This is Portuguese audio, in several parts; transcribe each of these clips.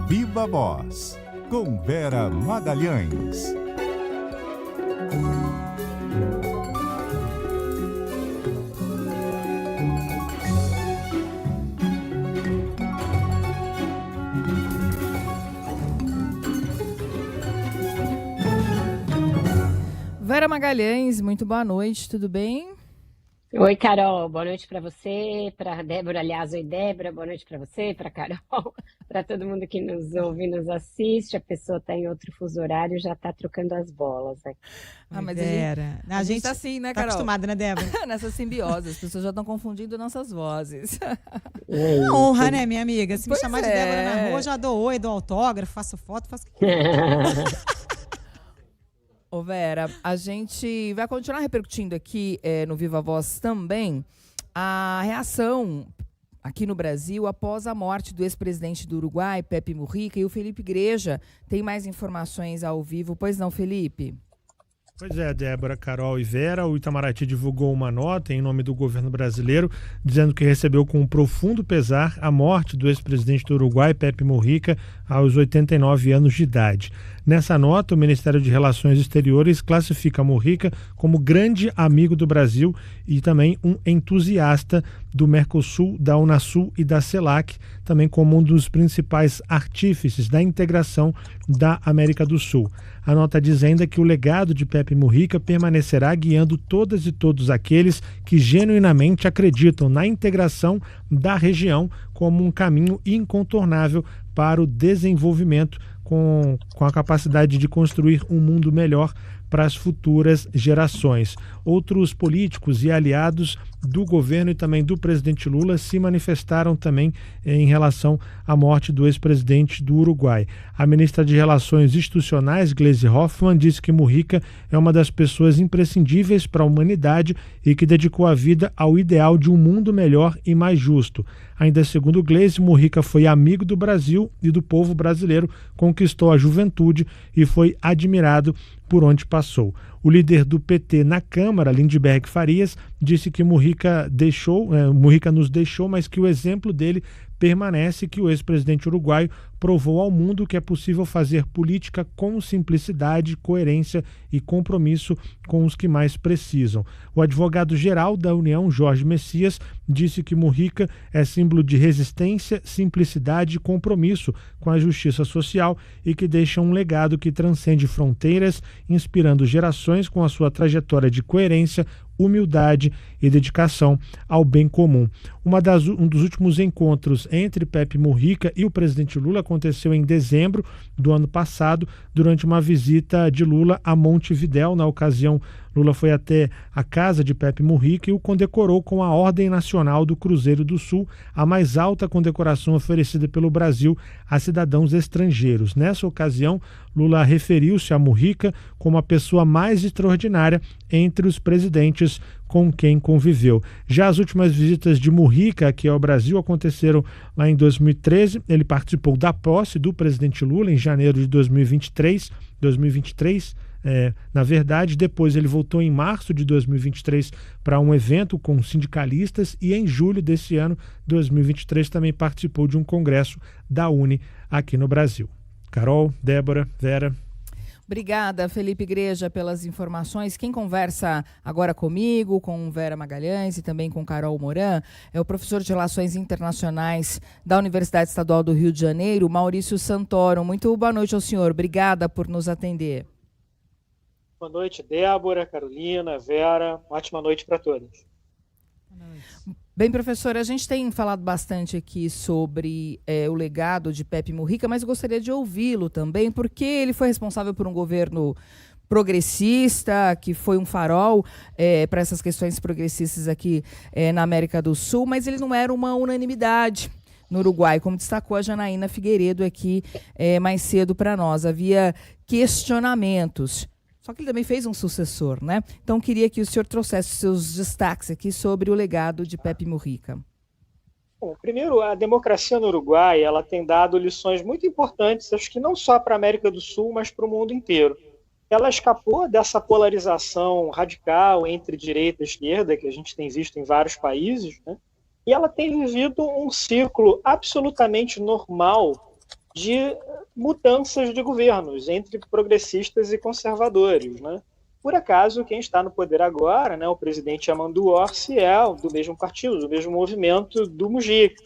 Viva Voz, com Vera Magalhães. Vera Magalhães, muito boa noite, tudo bem? Oi, Carol, boa noite para você, para Débora, aliás, oi, Débora, boa noite para você, para Carol, para todo mundo que nos ouve e nos assiste. A pessoa está em outro fuso horário, já está trocando as bolas aqui. Mas Vera, a gente tá assim, né, Carol? Tá acostumada, né, Débora? Nessa simbiose, as pessoas já estão confundindo nossas vozes. Honra, né, minha amiga? Se me Pois chamar de é. Débora na rua, eu já dou oi, dou autógrafo, faço foto, faço o que quiser. Ô Vera, a gente vai continuar repercutindo aqui no Viva Voz também a reação aqui no Brasil após a morte do ex-presidente do Uruguai, Pepe Mujica, e o Felipe Igreja tem mais informações ao vivo. Pois não, Felipe? Pois é, Débora, Carol e Vera, o Itamaraty divulgou uma nota em nome do governo brasileiro, dizendo que recebeu com um profundo pesar a morte do ex-presidente do Uruguai, Pepe Mujica, aos 89 anos de idade. Nessa nota, o Ministério de Relações Exteriores classifica Mujica como grande amigo do Brasil e também um entusiasta do Mercosul, da Unasul e da CELAC, também como um dos principais artífices da integração da América do Sul. A nota diz ainda que o legado de Pepe Mujica permanecerá guiando todas e todos aqueles que genuinamente acreditam na integração da região como um caminho incontornável para o desenvolvimento, com a capacidade de construir um mundo melhor para as futuras gerações. Outros políticos e aliados do governo e também do presidente Lula se manifestaram também em relação à morte do ex-presidente do Uruguai. A ministra de Relações Institucionais, Gleisi Hoffmann, disse que Mujica é uma das pessoas imprescindíveis para a humanidade e que dedicou a vida ao ideal de um mundo melhor e mais justo. Ainda segundo Gleisi, Mujica foi amigo do Brasil e do povo brasileiro, conquistou a juventude e foi admirado por onde passou. O líder do PT na Câmara, Lindbergh Farias, disse que Mujica nos deixou, mas que o exemplo dele permanece, que o ex-presidente uruguaio provou ao mundo que é possível fazer política com simplicidade, coerência e compromisso com os que mais precisam. O advogado-geral da União, Jorge Messias, disse que Mujica é símbolo de resistência, simplicidade e compromisso com a justiça social e que deixa um legado que transcende fronteiras, inspirando gerações com a sua trajetória de coerência, humildade e dedicação ao bem comum. Um dos últimos encontros entre Pepe Mujica e o presidente Lula aconteceu em dezembro do ano passado, durante uma visita de Lula a Montevidéu. Na ocasião, Lula foi até a casa de Pepe Mujica e o condecorou com a Ordem Nacional do Cruzeiro do Sul, a mais alta condecoração oferecida pelo Brasil a cidadãos estrangeiros. Nessa ocasião, Lula referiu-se a Mujica como a pessoa mais extraordinária entre os presidentes com quem conviveu. Já as últimas visitas de Mujica aqui ao Brasil aconteceram lá em 2013. Ele participou da posse do presidente Lula em janeiro de 2023. Na verdade, depois ele voltou em março de 2023 para um evento com sindicalistas e em julho desse ano, 2023, também participou de um congresso da UNE aqui no Brasil. Carol, Débora, Vera. Obrigada, Felipe Igreja, pelas informações. Quem conversa agora comigo, com Vera Magalhães e também com Carol Moran, é o professor de Relações Internacionais da Universidade Estadual do Rio de Janeiro, Maurício Santoro. Muito boa noite ao senhor. Obrigada por nos atender. Boa noite, Débora, Carolina, Vera. Ótima noite para todos. Bem, professor, a gente tem falado bastante aqui sobre o legado de Pepe Mujica, mas eu gostaria de ouvi-lo também, porque ele foi responsável por um governo progressista, que foi um farol para essas questões progressistas aqui na América do Sul, mas ele não era uma unanimidade no Uruguai, como destacou a Janaína Figueiredo aqui mais cedo para nós. Havia questionamentos. Só que ele também fez um sucessor, né? Então, queria que o senhor trouxesse seus destaques aqui sobre o legado de Pepe Mujica. Bom, primeiro, a democracia no Uruguai ela tem dado lições muito importantes, acho que não só para a América do Sul, mas para o mundo inteiro. Ela escapou dessa polarização radical entre direita e esquerda, que a gente tem visto em vários países, né? E ela tem vivido um ciclo absolutamente normal de mudanças de governos entre progressistas e conservadores, né? Por acaso, quem está no poder agora, né, o presidente Amandu Orsi, é do mesmo partido, do mesmo movimento do Mujica.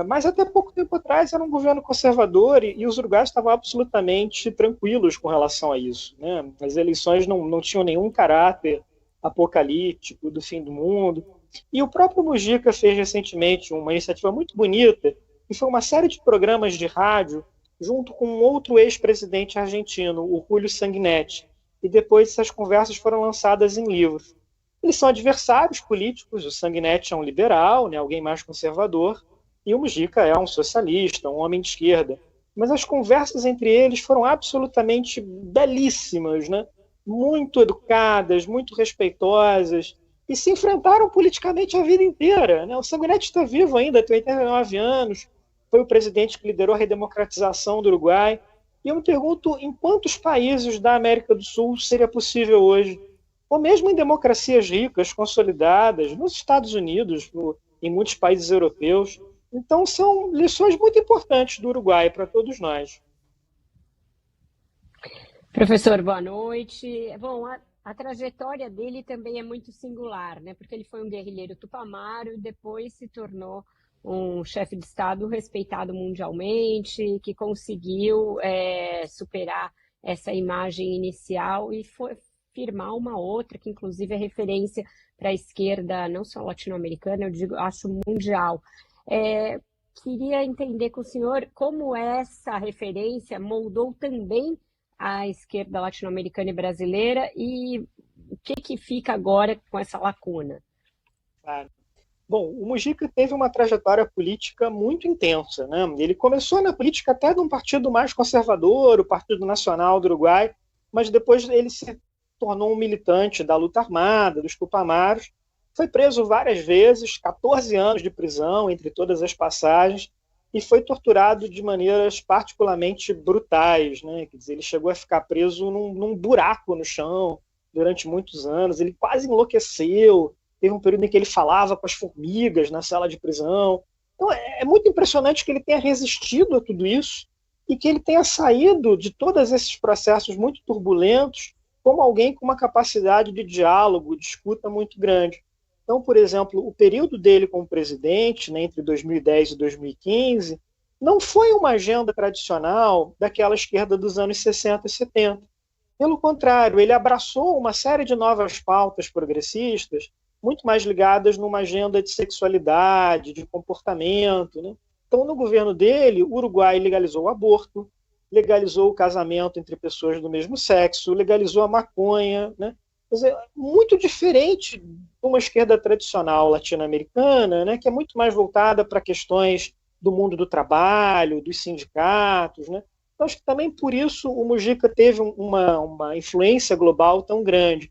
Mas até pouco tempo atrás era um governo conservador e os uruguaios estavam absolutamente tranquilos com relação a isso, né? As eleições não tinham nenhum caráter apocalíptico do fim do mundo. E o próprio Mujica fez recentemente uma iniciativa muito bonita, que foi uma série de programas de rádio junto com um outro ex-presidente argentino, o Julio Sanguinetti. E depois essas conversas foram lançadas em livros. Eles são adversários políticos, o Sanguinetti é um liberal, né, alguém mais conservador, e o Mujica é um socialista, um homem de esquerda. Mas as conversas entre eles foram absolutamente belíssimas, né? Muito educadas, muito respeitosas, e se enfrentaram politicamente a vida inteira, né? O Sanguinetti está vivo ainda, tem 89 anos, foi o presidente que liderou a redemocratização do Uruguai. E eu me pergunto em quantos países da América do Sul seria possível hoje, ou mesmo em democracias ricas, consolidadas, nos Estados Unidos, em muitos países europeus. Então, são lições muito importantes do Uruguai para todos nós. Professor, boa noite. Bom, a trajetória dele também é muito singular, né? Porque ele foi um guerrilheiro tupamaro e depois se tornou um chefe de Estado respeitado mundialmente, que conseguiu superar essa imagem inicial e firmar uma outra, que inclusive é referência para a esquerda, não só latino-americana, eu digo, acho mundial. Queria entender com o senhor como essa referência moldou também a esquerda latino-americana e brasileira e o que fica agora com essa lacuna? Claro. Bom, o Mujica teve uma trajetória política muito intensa, né? Ele começou na política até de um partido mais conservador, o Partido Nacional do Uruguai, mas depois ele se tornou um militante da luta armada, dos tupamaros, foi preso várias vezes, 14 anos de prisão entre todas as passagens, e foi torturado de maneiras particularmente brutais, né? Quer dizer, ele chegou a ficar preso num buraco no chão durante muitos anos, ele quase enlouqueceu. Teve um período em que ele falava com as formigas na sala de prisão. Então, é muito impressionante que ele tenha resistido a tudo isso e que ele tenha saído de todos esses processos muito turbulentos como alguém com uma capacidade de diálogo, de escuta muito grande. Então, por exemplo, o período dele como presidente, né, entre 2010 e 2015, não foi uma agenda tradicional daquela esquerda dos anos 60 e 70. Pelo contrário, ele abraçou uma série de novas pautas progressistas, muito mais ligadas numa agenda de sexualidade, de comportamento, né? Então, no governo dele, o Uruguai legalizou o aborto, legalizou o casamento entre pessoas do mesmo sexo, legalizou a maconha, né? Quer dizer, muito diferente de uma esquerda tradicional latino-americana, né, que é muito mais voltada para questões do mundo do trabalho, dos sindicatos, né? Então, acho que também por isso o Mujica teve uma influência global tão grande.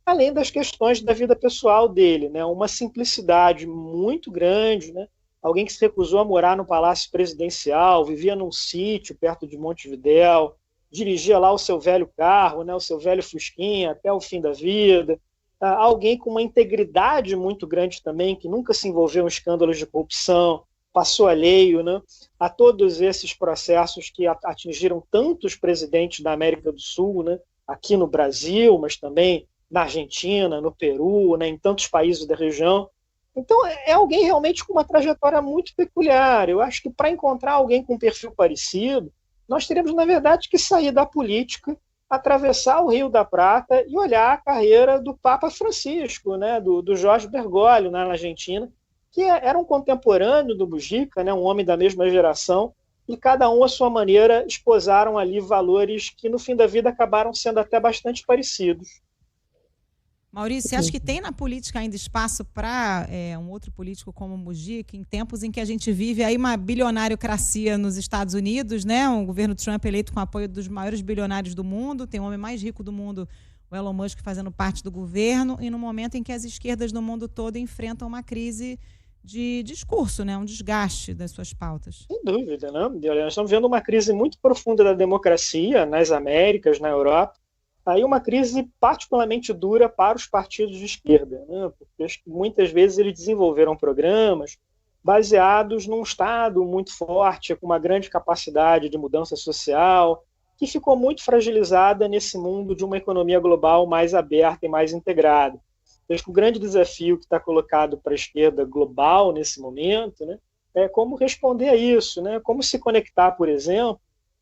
Além das questões da vida pessoal dele, né? Uma simplicidade muito grande, né? Alguém que se recusou a morar no Palácio Presidencial, vivia num sítio perto de Montevidéu, dirigia lá o seu velho carro, né? O seu velho Fusquinha até o fim da vida. Alguém com uma integridade muito grande também, que nunca se envolveu em escândalos de corrupção, passou alheio, né, a todos esses processos que atingiram tantos presidentes da América do Sul, né? Aqui no Brasil, mas também na Argentina, no Peru, né, em tantos países da região. Então, é alguém realmente com uma trajetória muito peculiar. Eu acho que para encontrar alguém com um perfil parecido, nós teríamos, na verdade, que sair da política, atravessar o Rio da Prata e olhar a carreira do Papa Francisco, né, do Jorge Bergoglio, na Argentina, que era um contemporâneo do Mujica, né, um homem da mesma geração, e cada um, à sua maneira, esposaram ali valores que, no fim da vida, acabaram sendo até bastante parecidos. Maurício, você acha que tem na política ainda espaço para um outro político como o Mujica, em tempos em que a gente vive aí uma bilionariocracia nos Estados Unidos, né? Um governo Trump eleito com apoio dos maiores bilionários do mundo, tem o homem mais rico do mundo, o Elon Musk, fazendo parte do governo, e no momento em que as esquerdas no mundo todo enfrentam uma crise de discurso, né? Um desgaste das suas pautas. Sem dúvida, né? Nós estamos vendo uma crise muito profunda da democracia nas Américas, na Europa. Aí uma crise particularmente dura para os partidos de esquerda, né? Porque muitas vezes eles desenvolveram programas baseados num Estado muito forte, com uma grande capacidade de mudança social, que ficou muito fragilizada nesse mundo de uma economia global mais aberta e mais integrada. Acho que o grande desafio que está colocado para a esquerda global nesse momento, né, é como responder a isso, né, como se conectar, por exemplo,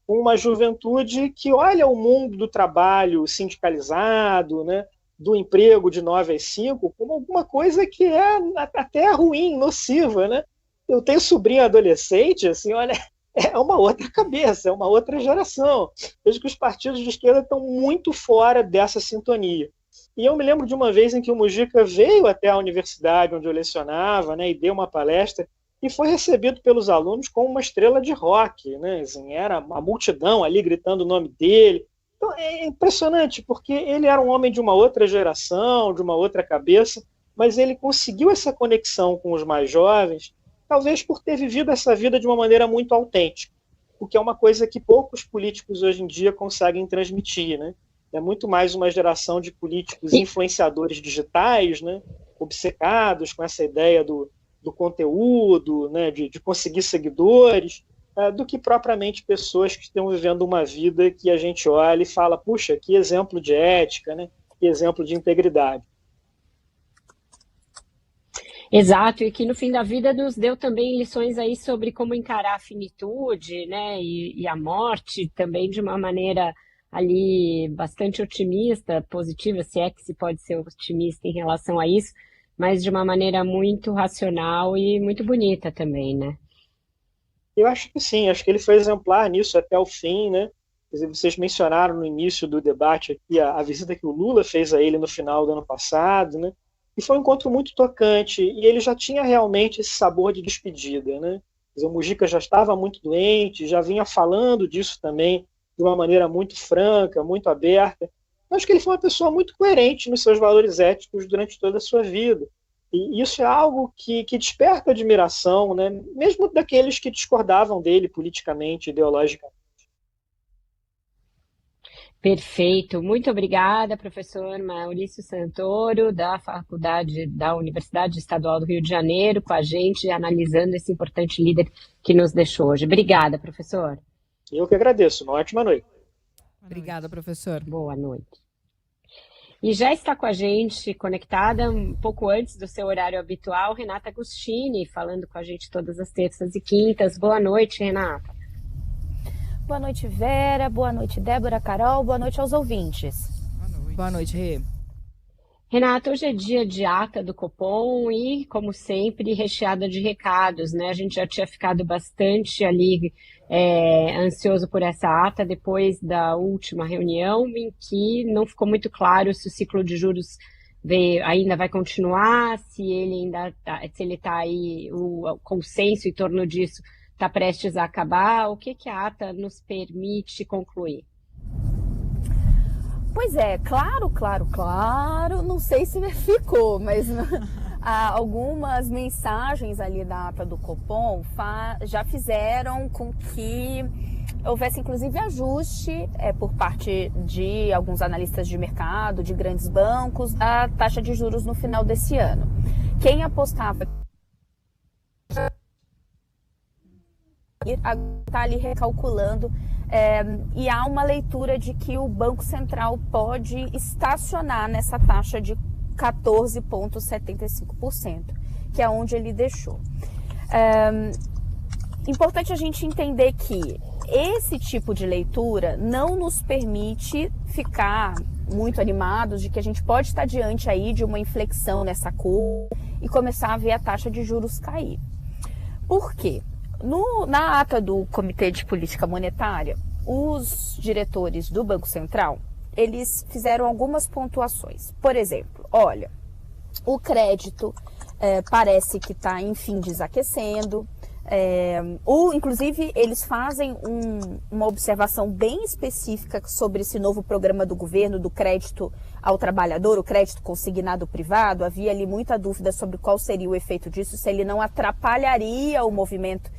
com uma juventude que olha o mundo do trabalho sindicalizado, né, do emprego de 9 às 5, como alguma coisa que é até ruim, nociva, né? Eu tenho sobrinho adolescente, assim, olha, é uma outra cabeça, é uma outra geração. Vejo que os partidos de esquerda estão muito fora dessa sintonia. E eu me lembro de uma vez em que o Mujica veio até a universidade onde eu lecionava, né, e deu uma palestra, e foi recebido pelos alunos como uma estrela de rock, né? Assim, era uma multidão ali gritando o nome dele. Então, é impressionante, porque ele era um homem de uma outra geração, de uma outra cabeça, mas ele conseguiu essa conexão com os mais jovens, talvez por ter vivido essa vida de uma maneira muito autêntica, o que é uma coisa que poucos políticos hoje em dia conseguem transmitir, né? É muito mais uma geração de políticos influenciadores digitais, né? Obcecados com essa ideia do conteúdo, né? de conseguir seguidores, do que propriamente pessoas que estão vivendo uma vida que a gente olha e fala, puxa, que exemplo de ética, né? Que exemplo de integridade. Exato, e que no fim da vida nos deu também lições aí sobre como encarar a finitude, né? E a morte também de uma maneira ali bastante otimista, positiva, se é que se pode ser otimista em relação a isso, mas de uma maneira muito racional e muito bonita também, né? Eu acho que sim, acho que ele foi exemplar nisso até o fim, né? Vocês mencionaram no início do debate aqui a visita que o Lula fez a ele no final do ano passado, né? E foi um encontro muito tocante, e ele já tinha realmente esse sabor de despedida, né? Quer dizer, o Mujica já estava muito doente, já vinha falando disso também de uma maneira muito franca, muito aberta. Eu acho que ele foi uma pessoa muito coerente nos seus valores éticos durante toda a sua vida. E isso é algo que desperta admiração, né? Mesmo daqueles que discordavam dele politicamente, ideologicamente. Perfeito. Muito obrigada, professor Maurício Santoro, da Faculdade da Universidade Estadual do Rio de Janeiro, com a gente, analisando esse importante líder que nos deixou hoje. Obrigada, professor. Eu que agradeço. Uma ótima noite. Obrigada, professor. Boa noite. E já está com a gente, conectada um pouco antes do seu horário habitual, Renata Agostini, falando com a gente todas as terças e quintas. Boa noite, Renata. Boa noite, Vera. Boa noite, Débora, Carol. Boa noite aos ouvintes. Boa noite, Rê. Renata, hoje é dia de ata do Copom e, como sempre, recheada de recados, né? A gente já tinha ficado bastante ali ansioso por essa ata depois da última reunião, em que não ficou muito claro se o ciclo de juros ainda vai continuar, se ele está aí, o consenso em torno disso está prestes a acabar. O que a ata nos permite concluir? Pois é, claro. Não sei se ficou, mas algumas mensagens ali da ata do Copom já fizeram com que houvesse inclusive ajuste por parte de alguns analistas de mercado, de grandes bancos, da taxa de juros no final desse ano. Quem apostava está ali recalculando e há uma leitura de que o Banco Central pode estacionar nessa taxa de 14,75%, que é onde ele deixou. Importante a gente entender que esse tipo de leitura não nos permite ficar muito animados de que a gente pode estar diante aí de uma inflexão nessa curva e começar a ver a taxa de juros cair. Por quê? Na ata do Comitê de Política Monetária, os diretores do Banco Central, eles fizeram algumas pontuações. Por exemplo, olha, o crédito parece que está, enfim, desaquecendo. Inclusive, eles fazem uma observação bem específica sobre esse novo programa do governo do crédito ao trabalhador, o crédito consignado privado. Havia ali muita dúvida sobre qual seria o efeito disso, se ele não atrapalharia o movimento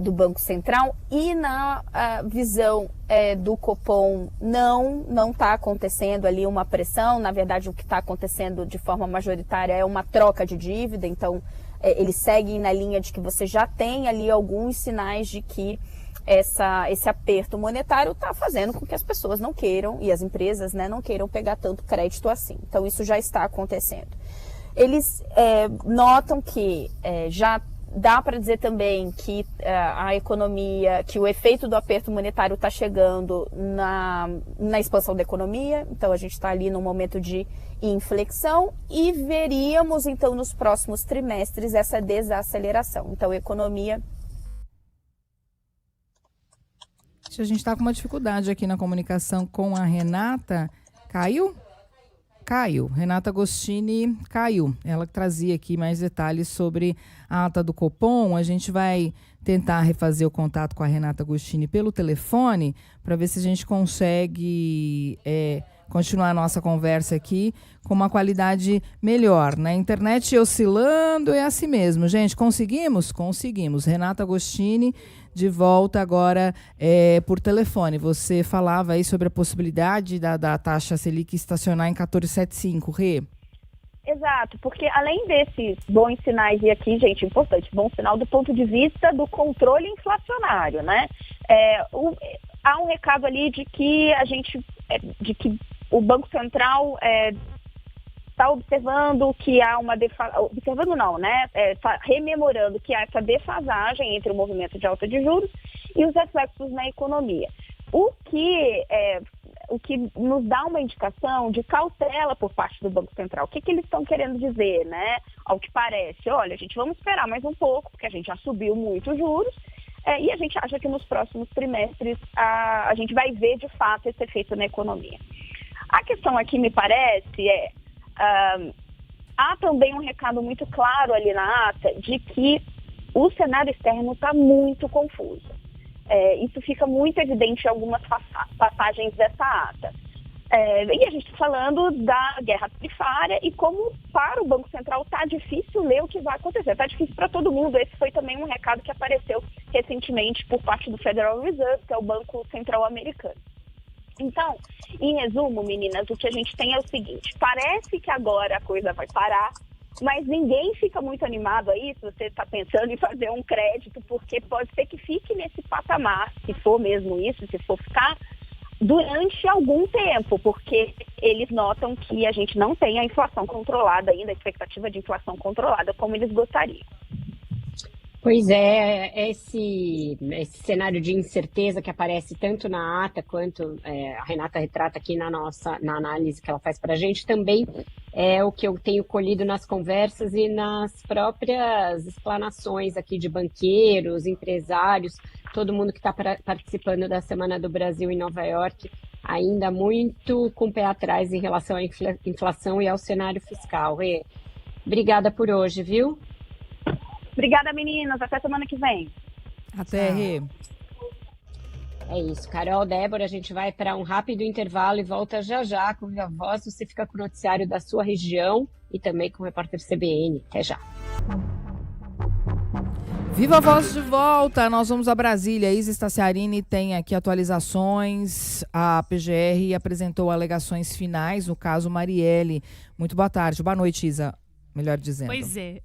do Banco Central. E na visão do Copom não está acontecendo ali uma pressão. Na verdade, o que está acontecendo de forma majoritária é uma troca de dívida. Então, eles seguem na linha de que você já tem ali alguns sinais de que esse aperto monetário está fazendo com que as pessoas não queiram, e as empresas, né, não queiram pegar tanto crédito assim. Então, isso já está acontecendo. Eles notam que já dá para dizer também que a economia, que o efeito do aperto monetário está chegando na expansão da economia. Então, a gente está ali num momento de inflexão e veríamos, então, nos próximos trimestres essa desaceleração. Então, a economia... A gente está com uma dificuldade aqui na comunicação com a Renata. Caiu? Caiu. Renata Agostini caiu. Ela trazia aqui mais detalhes sobre a ata do Copom. A gente vai tentar refazer o contato com a Renata Agostini pelo telefone para ver se a gente consegue continuar a nossa conversa aqui com uma qualidade melhor. Na internet oscilando, é assim mesmo. Gente, conseguimos? Conseguimos. Renata Agostini de volta agora por telefone. Você falava aí sobre a possibilidade da taxa Selic estacionar em 14,75, Rê. Exato, porque além desses bons sinais, e aqui, gente, importante, bom sinal do ponto de vista do controle inflacionário, né? Há um recado ali de que de que o Banco Central está observando que há uma observando não, né? Está rememorando que há essa defasagem entre o movimento de alta de juros e os reflexos na economia. O que nos dá uma indicação de cautela por parte do Banco Central. O que eles estão querendo dizer, né? Ao que parece, olha, a gente vamos esperar mais um pouco, porque a gente já subiu muito os juros, e a gente acha que nos próximos trimestres a gente vai ver de fato esse efeito na economia. A questão aqui, me parece, há também um recado muito claro ali na ata de que o cenário externo está muito confuso. Isso fica muito evidente em algumas passagens dessa ata. E a gente está falando da guerra tarifária e como para o Banco Central está difícil ler o que vai acontecer. Está difícil para todo mundo. Esse foi também um recado que apareceu recentemente por parte do Federal Reserve, que é o Banco Central americano. Então, em resumo, meninas, o que a gente tem é o seguinte: parece que agora a coisa vai parar, mas ninguém fica muito animado aí se você está pensando em fazer um crédito, porque pode ser que fique nesse patamar, se for mesmo isso, se for ficar durante algum tempo, porque eles notam que a gente não tem a inflação controlada ainda, a expectativa de inflação controlada como eles gostariam. Pois é, esse cenário de incerteza que aparece tanto na ata quanto a Renata retrata aqui na análise que ela faz para a gente, também é o que eu tenho colhido nas conversas e nas próprias explanações aqui de banqueiros, empresários, todo mundo que está participando da Semana do Brasil em Nova York, ainda muito com o pé atrás em relação à inflação e ao cenário fiscal. Obrigada por hoje, viu? Obrigada, meninas. Até semana que vem. Até, Rê. É isso. Carol, Débora, a gente vai para um rápido intervalo e volta já já com Viva Voz. Você fica com o noticiário da sua região e também com o repórter CBN. Até já. Viva Voz de volta. Nós vamos a Brasília. Isa Staciarini tem aqui atualizações. A PGR apresentou alegações finais no caso Marielle. Muito boa tarde. Boa noite, Isa. Melhor dizendo. Pois é.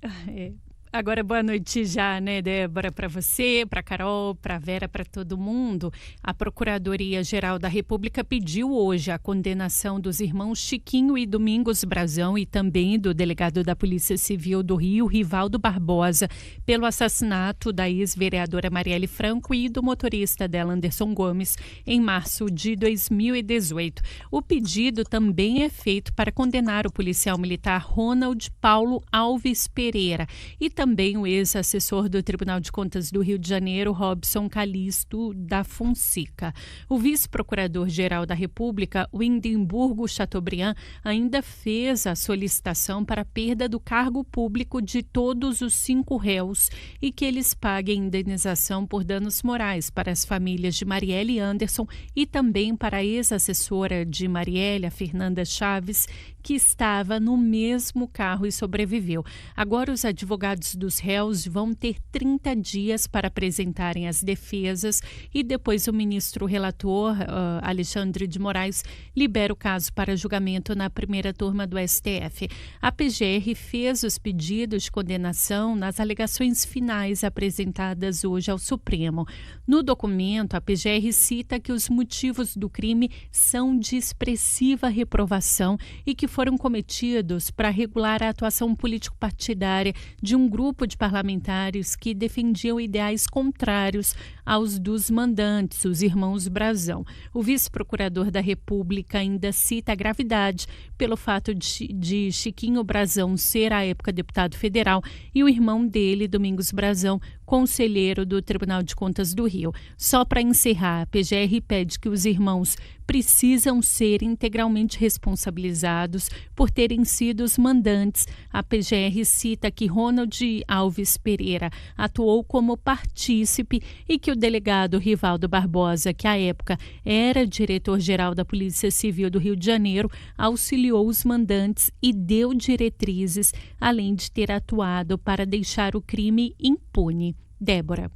Agora, boa noite já, né, Débora, para você, para Carol, para Vera, para todo mundo. A Procuradoria-Geral da República pediu hoje a condenação dos irmãos Chiquinho e Domingos Brazão e também do delegado da Polícia Civil do Rio, Rivaldo Barbosa, pelo assassinato da ex-vereadora Marielle Franco e do motorista dela, Anderson Gomes, em março de 2018. O pedido também é feito para condenar o policial militar Ronald Paulo Alves Pereira e também o ex-assessor do Tribunal de Contas do Rio de Janeiro, Robson Calixto da Fonseca. O vice-procurador-geral da República, Windemburgo Chateaubriand, ainda fez a solicitação para a perda do cargo público de todos os 5 réus e que eles paguem indenização por danos morais para as famílias de Marielle e Anderson e também para a ex-assessora de Marielle, a Fernanda Chaves, que estava no mesmo carro e sobreviveu. Agora, os advogados advogados dos réus vão ter 30 dias para apresentarem as defesas e depois o ministro relator, Alexandre de Moraes, libera o caso para julgamento na primeira turma do STF. A PGR fez os pedidos de condenação nas alegações finais apresentadas hoje ao Supremo. No documento, a PGR cita que os motivos do crime são de expressiva reprovação e que foram cometidos para regular a atuação político-partidária de um grupo de parlamentares que defendiam ideais contrários aos dos mandantes, os irmãos Brazão. O vice-procurador da República ainda cita a gravidade pelo fato de Chiquinho Brazão ser, à época, deputado federal e o irmão dele, Domingos Brazão, conselheiro do Tribunal de Contas do Rio. Só para encerrar, a PGR pede que os irmãos precisam ser integralmente responsabilizados por terem sido os mandantes. A PGR cita que Ronald Alves Pereira atuou como partícipe e que o delegado Rivaldo Barbosa, que à época era diretor-geral da Polícia Civil do Rio de Janeiro, auxiliou os mandantes e deu diretrizes, além de ter atuado para deixar o crime impune. Débora.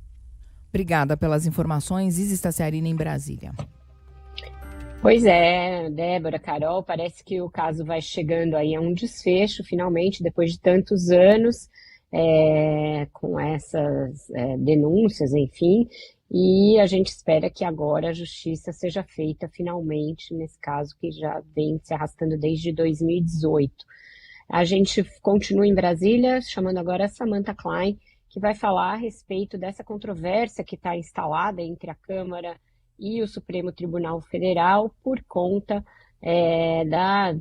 Obrigada pelas informações. Isis Tassiarini, em Brasília. Pois é, Débora, Carol, parece que o caso vai chegando aí a um desfecho, finalmente, depois de tantos anos, com essas denúncias, enfim, e a gente espera que agora a justiça seja feita finalmente nesse caso que já vem se arrastando desde 2018. A gente continua em Brasília, chamando agora a Samantha Klein, que vai falar a respeito dessa controvérsia que está instalada entre a Câmara e o Supremo Tribunal Federal por conta da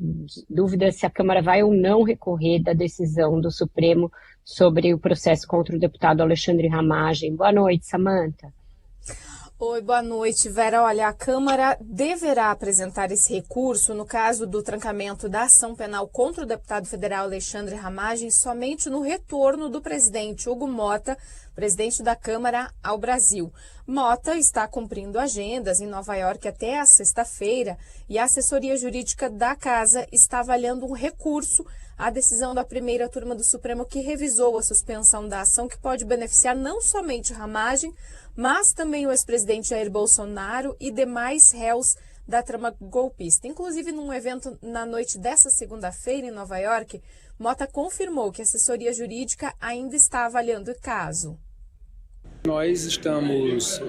dúvida se a Câmara vai ou não recorrer da decisão do Supremo sobre o processo contra o deputado Alexandre Ramagem. Boa noite, Samantha. Oi, boa noite, Vera. Olha, a Câmara deverá apresentar esse recurso no caso do trancamento da ação penal contra o deputado federal Alexandre Ramagem somente no retorno do presidente Hugo Mota, presidente da Câmara, ao Brasil. Mota está cumprindo agendas em Nova York até a sexta-feira e a assessoria jurídica da Casa está avaliando um recurso à decisão da primeira turma do Supremo que revisou a suspensão da ação, que pode beneficiar não somente Ramagem, mas também o ex-presidente Jair Bolsonaro e demais réus da trama golpista. Inclusive, num evento na noite dessa segunda-feira em Nova York, Mota confirmou que a assessoria jurídica ainda está avaliando o caso. Nós estamos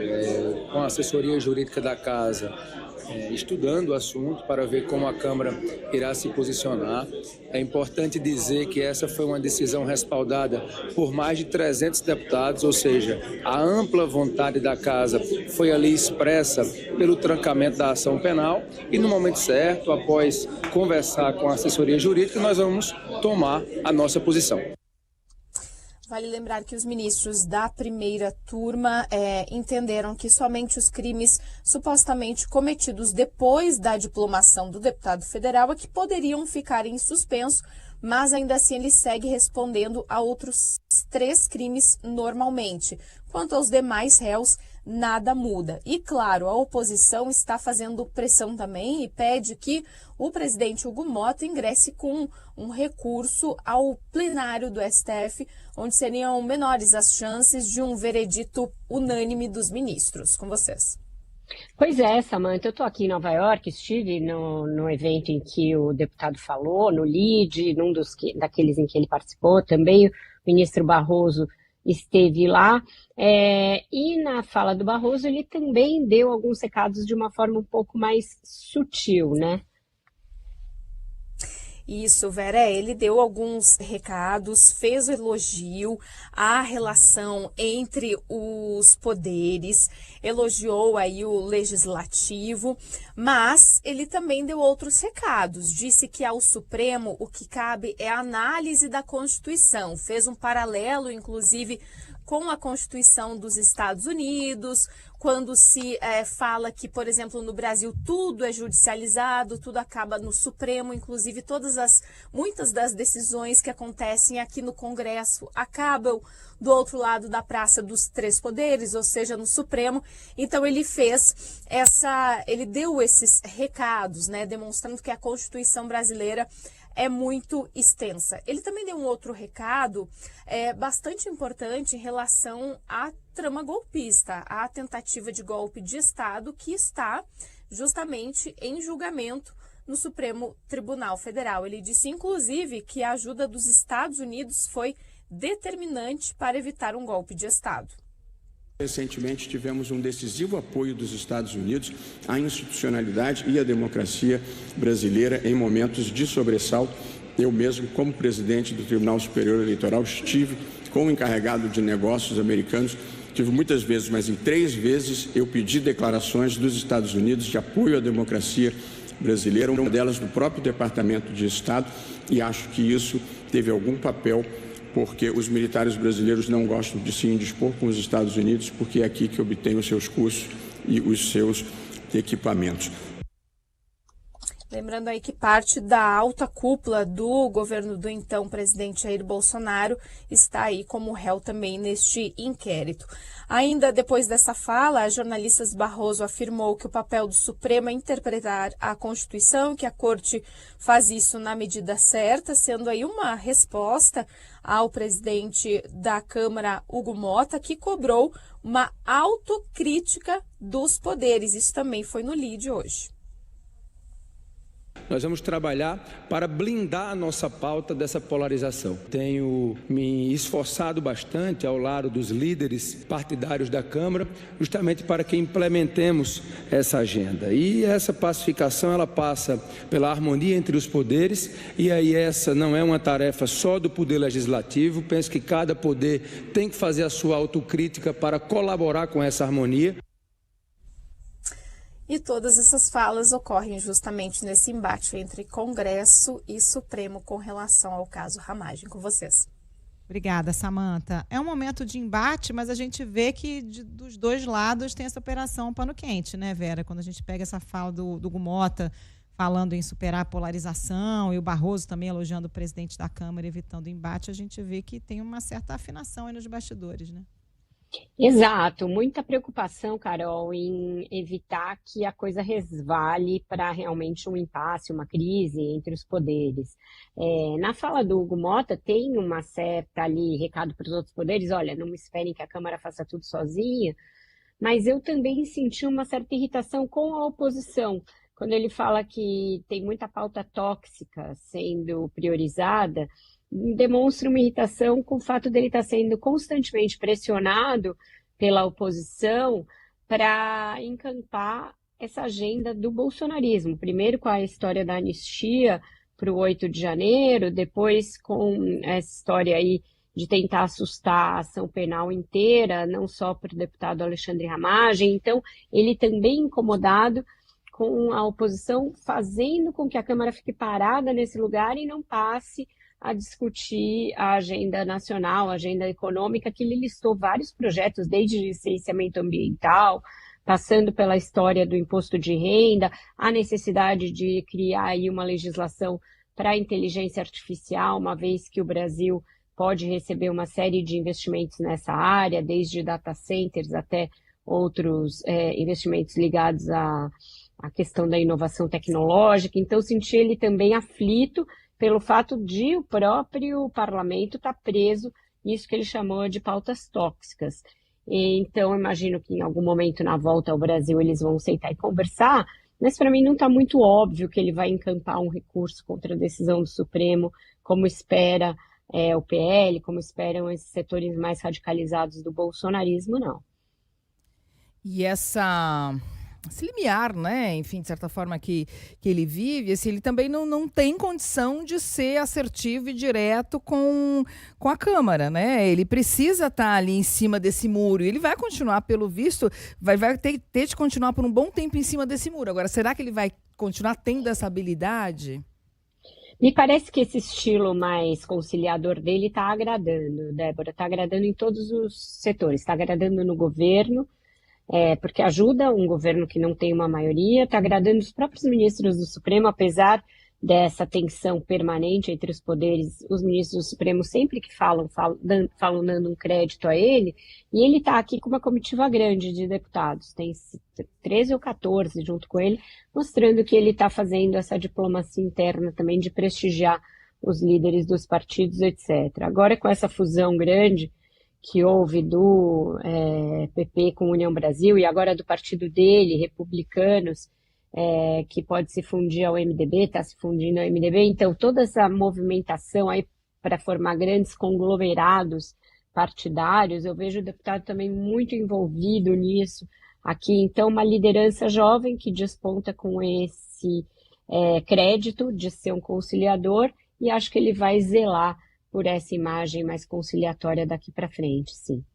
com a assessoria jurídica da Casa estudando o assunto para ver como a Câmara irá se posicionar. É importante dizer que essa foi uma decisão respaldada por mais de 300 deputados, ou seja, a ampla vontade da Casa foi ali expressa pelo trancamento da ação penal e no momento certo, após conversar com a assessoria jurídica, nós vamos tomar a nossa posição. Vale lembrar que os ministros da primeira turma entenderam que somente os crimes supostamente cometidos depois da diplomação do deputado federal é que poderiam ficar em suspenso, mas ainda assim ele segue respondendo a outros 3 crimes normalmente. Quanto aos demais réus, nada muda. E, claro, a oposição está fazendo pressão também e pede que o presidente Hugo Mota ingresse com um recurso ao plenário do STF, onde seriam menores as chances de um veredito unânime dos ministros. Com vocês. Pois é, Samantha, eu estou aqui em Nova York, estive no evento em que o deputado falou, no LIDE, daqueles em que ele participou, também o ministro Barroso esteve lá, e na fala do Barroso ele também deu alguns recados de uma forma um pouco mais sutil, né? Isso, Vera, ele deu alguns recados, fez o elogio à relação entre os poderes, elogiou aí o legislativo, mas ele também deu outros recados, disse que ao Supremo o que cabe é a análise da Constituição, fez um paralelo, inclusive, com a Constituição dos Estados Unidos, quando se fala que, por exemplo, no Brasil tudo é judicializado, tudo acaba no Supremo, inclusive muitas das decisões que acontecem aqui no Congresso acabam do outro lado da Praça dos Três Poderes, ou seja, no Supremo. Então ele deu esses recados, né, demonstrando que a Constituição brasileira é muito extensa. Ele também deu um outro recado bastante importante em relação à trama golpista, à tentativa de golpe de Estado que está justamente em julgamento no Supremo Tribunal Federal. Ele disse, inclusive, que a ajuda dos Estados Unidos foi determinante para evitar um golpe de Estado. Recentemente tivemos um decisivo apoio dos Estados Unidos à institucionalidade e à democracia brasileira em momentos de sobressalto. Eu mesmo, como presidente do Tribunal Superior Eleitoral, estive com o encarregado de negócios americanos, tive muitas vezes, mas em 3 vezes eu pedi declarações dos Estados Unidos de apoio à democracia brasileira, uma delas do próprio Departamento de Estado, e acho que isso teve algum papel, porque os militares brasileiros não gostam de se indispor com os Estados Unidos, porque é aqui que obtêm os seus cursos e os seus equipamentos. Lembrando aí que parte da alta cúpula do governo do então presidente Jair Bolsonaro está aí como réu também neste inquérito. Ainda depois dessa fala, a jornalista Barroso afirmou que o papel do Supremo é interpretar a Constituição, que a Corte faz isso na medida certa, sendo aí uma resposta ao presidente da Câmara, Hugo Motta, que cobrou uma autocrítica dos poderes. Isso também foi no lead hoje. Nós vamos trabalhar para blindar a nossa pauta dessa polarização. Tenho me esforçado bastante ao lado dos líderes partidários da Câmara, justamente para que implementemos essa agenda. E essa pacificação, ela passa pela harmonia entre os poderes, e aí essa não é uma tarefa só do Poder Legislativo. Penso que cada poder tem que fazer a sua autocrítica para colaborar com essa harmonia. E todas essas falas ocorrem justamente nesse embate entre Congresso e Supremo com relação ao caso Ramagem. Com vocês. Obrigada, Samantha. É um momento de embate, mas a gente vê que dos dois lados tem essa operação pano quente, né, Vera? Quando a gente pega essa fala do Hugo Motta falando em superar a polarização e o Barroso também elogiando o presidente da Câmara, evitando embate, a gente vê que tem uma certa afinação aí nos bastidores, né? Exato, muita preocupação, Carol, em evitar que a coisa resvale para realmente um impasse, uma crise entre os poderes. Na fala do Hugo Motta tem uma certa ali recado para os outros poderes, olha, não me esperem que a Câmara faça tudo sozinha, mas eu também senti uma certa irritação com a oposição, quando ele fala que tem muita pauta tóxica sendo priorizada, demonstra uma irritação com o fato dele estar sendo constantemente pressionado pela oposição para encampar essa agenda do bolsonarismo. Primeiro com a história da anistia para o 8 de janeiro, depois com essa história aí de tentar assustar a ação penal inteira, não só para o deputado Alexandre Ramagem. Então, ele também incomodado com a oposição, fazendo com que a Câmara fique parada nesse lugar e não passe a discutir a agenda nacional, a agenda econômica, que ele listou vários projetos, desde licenciamento ambiental, passando pela história do imposto de renda, a necessidade de criar aí uma legislação para a inteligência artificial, uma vez que o Brasil pode receber uma série de investimentos nessa área, desde data centers até outros investimentos ligados à questão da inovação tecnológica. Então, senti ele também aflito pelo fato de o próprio parlamento estar preso nisso que ele chamou de pautas tóxicas. Então, imagino que em algum momento na volta ao Brasil eles vão sentar e conversar, mas para mim não está muito óbvio que ele vai encampar um recurso contra a decisão do Supremo, como espera o PL, como esperam esses setores mais radicalizados do bolsonarismo, não. E esse limiar, né, enfim, de certa forma que ele vive, assim, ele também não tem condição de ser assertivo e direto com a Câmara, né? Ele precisa estar ali em cima desse muro e ele vai continuar, pelo visto, vai ter de continuar por um bom tempo em cima desse muro. Agora, será que ele vai continuar tendo essa habilidade? Me parece que esse estilo mais conciliador dele está agradando, Débora, está agradando em todos os setores, está agradando no governo, porque ajuda um governo que não tem uma maioria, está agradando os próprios ministros do Supremo, apesar dessa tensão permanente entre os poderes, os ministros do Supremo sempre que falam dando um crédito a ele, e ele está aqui com uma comitiva grande de deputados, tem 13 ou 14 junto com ele, mostrando que ele está fazendo essa diplomacia interna também de prestigiar os líderes dos partidos, etc. Agora, com essa fusão grande que houve do PP com União Brasil e agora do partido dele, Republicanos, que pode se fundir ao MDB, está se fundindo ao MDB, então toda essa movimentação aí para formar grandes conglomerados partidários, eu vejo o deputado também muito envolvido nisso aqui, então uma liderança jovem que desponta com esse crédito de ser um conciliador, e acho que ele vai zelar por essa imagem mais conciliatória daqui para frente, sim.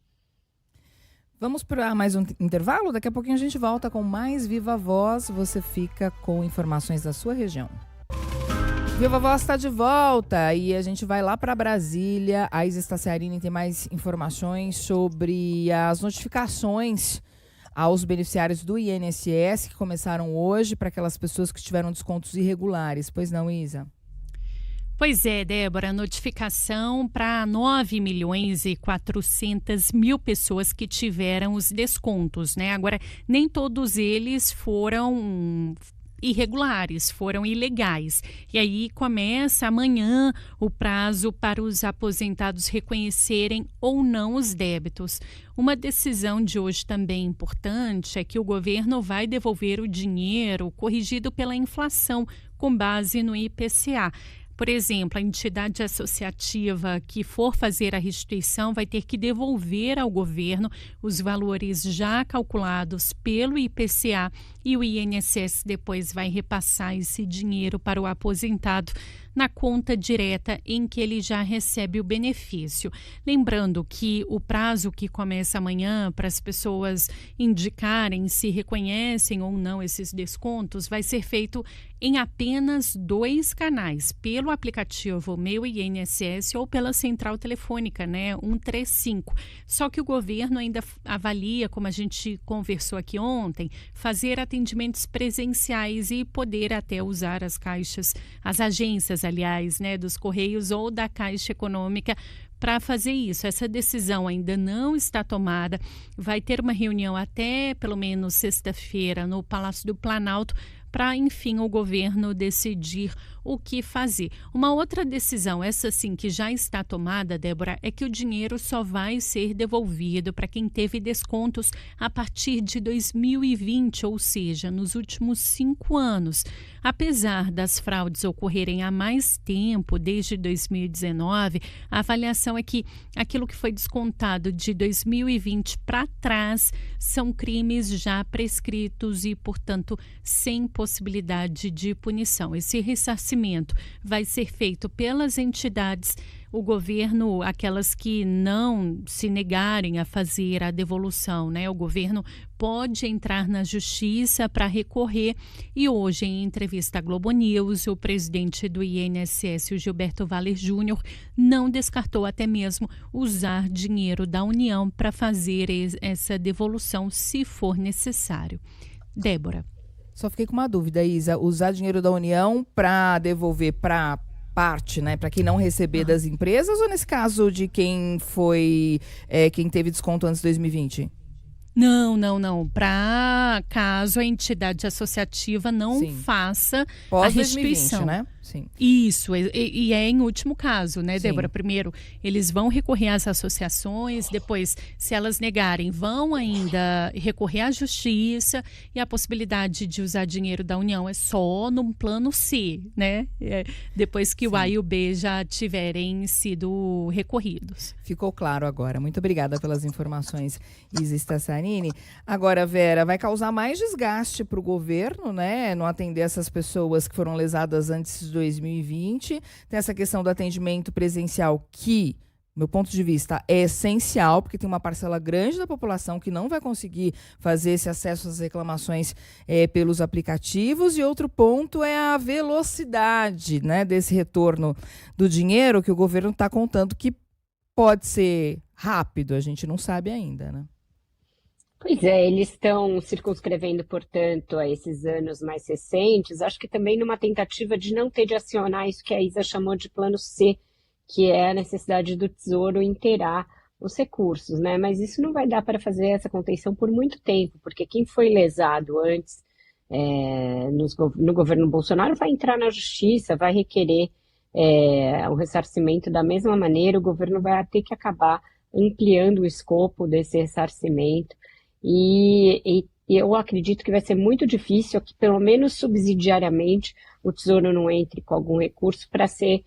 Vamos para mais um intervalo? Daqui a pouquinho a gente volta com mais Viva Voz. Você fica com informações da sua região. Viva Voz está de volta e a gente vai lá para Brasília. A Isa Staciarini tem mais informações sobre as notificações aos beneficiários do INSS que começaram hoje para aquelas pessoas que tiveram descontos irregulares. Pois não, Isa? Pois é, Débora, notificação para 9.400.000 pessoas que tiveram os descontos, né? Agora, nem todos eles foram irregulares, foram ilegais. E aí começa amanhã o prazo para os aposentados reconhecerem ou não os débitos. Uma decisão de hoje também importante é que o governo vai devolver o dinheiro corrigido pela inflação com base no IPCA. Por exemplo, a entidade associativa que for fazer a restituição vai ter que devolver ao governo os valores já calculados pelo IPCA e o INSS depois vai repassar esse dinheiro para o aposentado na conta direta em que ele já recebe o benefício. Lembrando que o prazo que começa amanhã para as pessoas indicarem se reconhecem ou não esses descontos vai ser feito em apenas 2 canais, pelo aplicativo Meu INSS ou pela central telefônica, né, 135. Só que o governo ainda avalia, como a gente conversou aqui ontem, fazer atendimentos presenciais e poder até usar as caixas, as agências, aliás, né, dos Correios ou da Caixa Econômica para fazer isso. Essa decisão ainda não está tomada. Vai ter uma reunião até pelo menos sexta-feira no Palácio do Planalto para, enfim, o governo decidir o que fazer. Uma outra decisão, essa sim que já está tomada, Débora, é que o dinheiro só vai ser devolvido para quem teve descontos a partir de 2020, ou seja, nos últimos 5 anos. Apesar das fraudes ocorrerem há mais tempo, desde 2019, a avaliação é que aquilo que foi descontado de 2020 para trás são crimes já prescritos e, portanto, sem possibilidade de punição. Esse ressarcimento vai ser feito pelas entidades, o governo, aquelas que não se negarem a fazer a devolução, né? O governo pode entrar na justiça para recorrer e hoje, em entrevista à Globo News, o presidente do INSS, o Gilberto Valer Júnior, não descartou até mesmo usar dinheiro da União para fazer essa devolução, se for necessário. Débora. Só fiquei com uma dúvida, Isa. Usar dinheiro da União para devolver para parte, né, para quem não receber das empresas, ou nesse caso de quem foi quem teve desconto antes de 2020? Não. Para caso a entidade associativa não faça a restituição. 2020, né? Sim. Isso, e é em último caso, né, Sim. Débora? Primeiro, eles vão recorrer às associações, depois, se elas negarem, vão ainda recorrer à justiça e a possibilidade de usar dinheiro da União é só no plano C, né? Depois que o A e o B já tiverem sido recorridos. Ficou claro agora. Muito obrigada pelas informações, Isa Staciarini. Agora, Vera, vai causar mais desgaste para o governo, né? Não atender essas pessoas que foram lesadas antes de 2020. Tem essa questão do atendimento presencial que, do meu ponto de vista, é essencial, porque tem uma parcela grande da população que não vai conseguir fazer esse acesso às reclamações pelos aplicativos. E outro ponto é a velocidade, né, desse retorno do dinheiro que o governo está contando que pode ser rápido, a gente não sabe ainda, né? Pois é, eles estão circunscrevendo, portanto, a esses anos mais recentes, acho que também numa tentativa de não ter de acionar isso que a Isa chamou de plano C, que é a necessidade do Tesouro inteirar os recursos, né? Mas isso não vai dar para fazer essa contenção por muito tempo, porque quem foi lesado antes no governo Bolsonaro vai entrar na justiça, vai requerer o ressarcimento da mesma maneira, o governo vai ter que acabar ampliando o escopo desse ressarcimento. E eu acredito que vai ser muito difícil que, pelo menos subsidiariamente, o Tesouro não entre com algum recurso para ser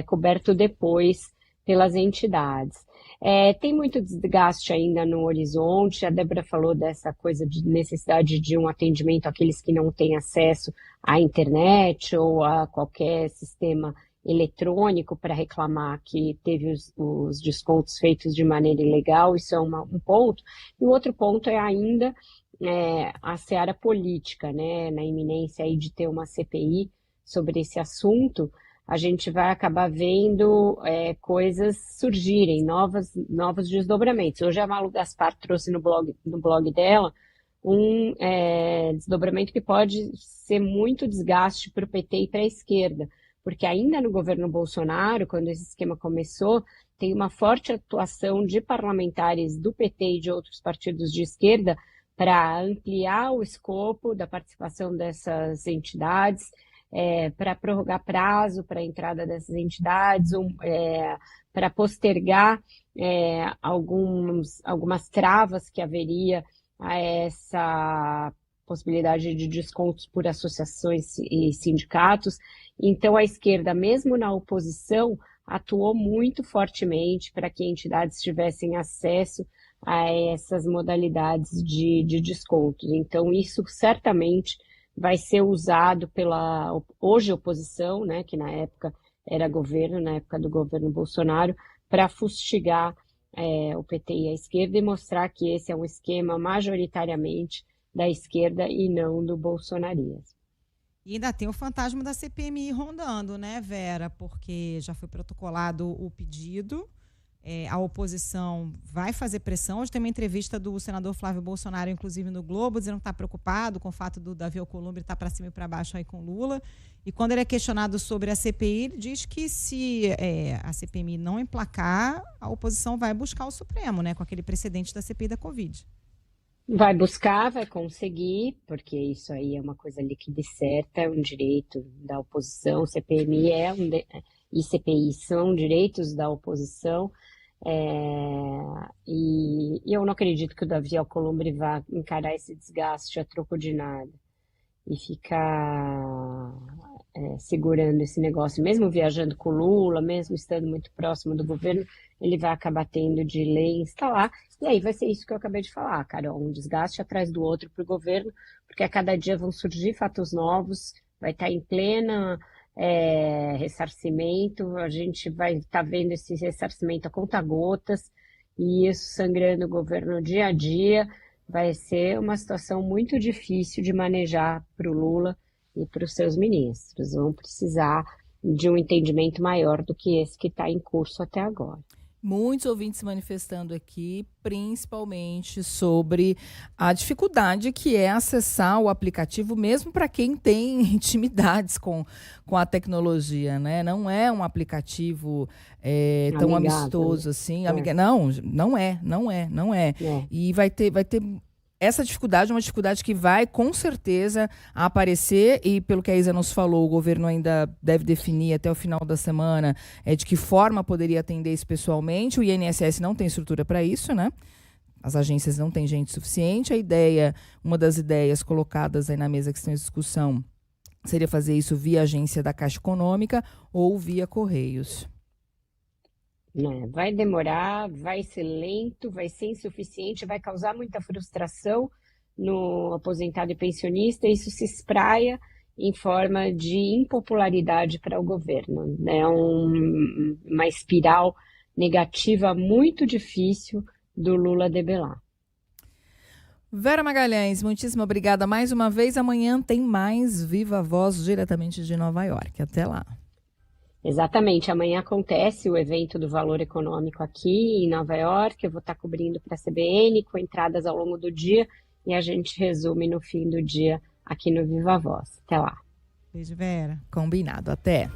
coberto depois pelas entidades. Tem muito desgaste ainda no horizonte, a Débora falou dessa coisa de necessidade de um atendimento àqueles que não têm acesso à internet ou a qualquer sistema eletrônico para reclamar que teve os descontos feitos de maneira ilegal, isso é um ponto. E o outro ponto é ainda a seara política, né? Na iminência aí de ter uma CPI sobre esse assunto, a gente vai acabar vendo coisas surgirem, novos desdobramentos. Hoje a Malu Gaspar trouxe no blog dela um desdobramento que pode ser muito desgaste para o PT e para a esquerda, porque ainda no governo Bolsonaro, quando esse esquema começou, tem uma forte atuação de parlamentares do PT e de outros partidos de esquerda para ampliar o escopo da participação dessas entidades, para prorrogar prazo para a entrada dessas entidades, para postergar algumas travas que haveria a essa possibilidade de descontos por associações e sindicatos. Então, a esquerda, mesmo na oposição, atuou muito fortemente para que entidades tivessem acesso a essas modalidades de descontos. Então, isso certamente vai ser usado pela hoje oposição, né, que na época era governo, na época do governo Bolsonaro, para fustigar o PT e a esquerda e mostrar que esse é um esquema majoritariamente da esquerda e não do bolsonarismo. E ainda tem o fantasma da CPMI rondando, né, Vera? Porque já foi protocolado o pedido, a oposição vai fazer pressão. Hoje tem uma entrevista do senador Flávio Bolsonaro, inclusive no Globo, dizendo que está preocupado com o fato do Davi Alcolumbre estar para cima e para baixo aí com Lula. E quando ele é questionado sobre a CPI, ele diz que se a CPMI não emplacar, a oposição vai buscar o Supremo, né, com aquele precedente da CPI da Covid. Vai buscar, vai conseguir, porque isso aí é uma coisa líquida e certa, é um direito da oposição. CPMI e CPI são direitos da oposição. E eu não acredito que o Davi Alcolumbre vá encarar esse desgaste a troco de nada e ficar segurando esse negócio, mesmo viajando com o Lula, mesmo estando muito próximo do governo, ele vai acabar tendo de lei instalar, e aí vai ser isso que eu acabei de falar, Carol, um desgaste atrás do outro para o governo, porque a cada dia vão surgir fatos novos, vai estar em plena ressarcimento, a gente vai estar vendo esse ressarcimento a conta-gotas, e isso sangrando o governo dia a dia, vai ser uma situação muito difícil de manejar para o Lula e para os seus ministros. Vão precisar de um entendimento maior do que esse que está em curso até agora. Muitos ouvintes manifestando aqui, principalmente sobre a dificuldade que é acessar o aplicativo, mesmo para quem tem intimidades com a tecnologia, né? Não é um aplicativo tão amistoso assim. Não é. E vai ter essa dificuldade é uma dificuldade que vai, com certeza, aparecer, e pelo que a Isa nos falou, o governo ainda deve definir até o final da semana de que forma poderia atender isso pessoalmente. O INSS não tem estrutura para isso, né? As agências não têm gente suficiente. Uma das ideias colocadas aí na mesa que estão em discussão seria fazer isso via agência da Caixa Econômica ou via Correios. Vai demorar, vai ser lento, vai ser insuficiente, vai causar muita frustração no aposentado e pensionista. Isso se espraia em forma de impopularidade para o governo. É uma espiral negativa muito difícil do Lula debelar. Vera Magalhães, muitíssimo obrigada mais uma vez. Amanhã tem mais Viva Voz diretamente de Nova York. Até lá. Exatamente, amanhã acontece o evento do Valor Econômico aqui em Nova York, eu vou estar cobrindo para a CBN, com entradas ao longo do dia, e a gente resume no fim do dia aqui no Viva Voz. Até lá. Beijo, Vera. Combinado, até.